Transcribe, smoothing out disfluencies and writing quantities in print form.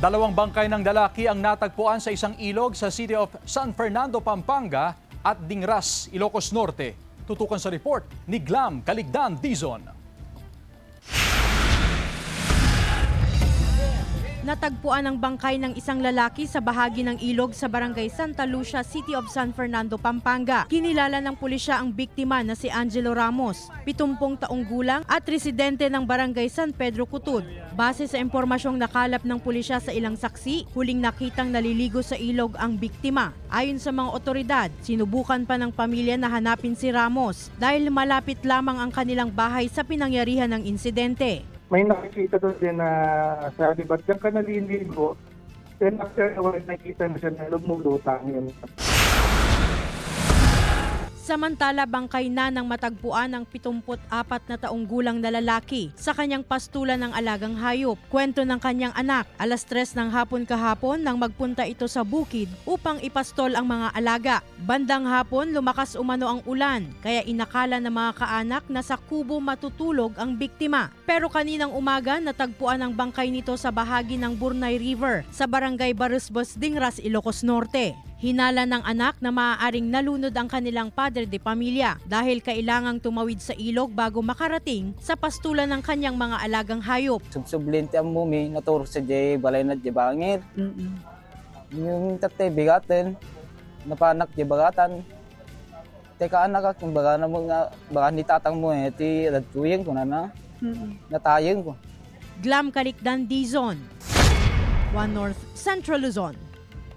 Dalawang bangkay ng lalaki ang natagpuan sa isang ilog sa City of San Fernando, Pampanga at Dingras, Ilocos Norte. Tutukan sa report ni Glam Caligdan Dizon. Natagpuan ang bangkay ng isang lalaki sa bahagi ng ilog sa barangay Santa Lucia, City of San Fernando, Pampanga. Kinilala ng pulisya ang biktima na si Angelo Ramos, 70 taong gulang at residente ng barangay San Pedro Cutud. Base sa impormasyong nakalap ng pulisya sa ilang saksi, huling nakitang naliligo sa ilog ang biktima. Ayon sa mga otoridad, sinubukan pa ng pamilya na hanapin si Ramos dahil malapit lamang ang kanilang bahay sa pinangyarihan ng insidente. May nakikita doon din na sabi, ba't diyan ka naliligo? Then after a while, nakita na siya na lumulutang yun. Samantala, bangkay na ng matagpuan ng 74 na taong gulang na lalaki sa kanyang pastulan ng alagang hayop. Kwento ng kanyang anak, alas 3 ng hapon kahapon nang magpunta ito sa bukid upang ipastol ang mga alaga. Bandang hapon, lumakas umano ang ulan, kaya inakala ng mga kaanak na sa kubo matutulog ang biktima. Pero kaninang umaga, natagpuan ang bangkay nito sa bahagi ng Burnay River sa barangay Barusbos, Dingras, Ilocos Norte. Hinala ng anak na maaaring nalunod ang kanilang padre de pamilya dahil kailangang tumawid sa ilog bago makarating sa pastulan ng kanyang mga alagang hayop. Subsublente ang mumi, naturo sa jay balay na jay bangir. Yung tatay bigatin, napanak jay bagatan. Teka anak akong baga na mga baka ni tatang mo ti radtuyen ko na natayen ko. Glam Caligdan Dizon, One North Central Luzon.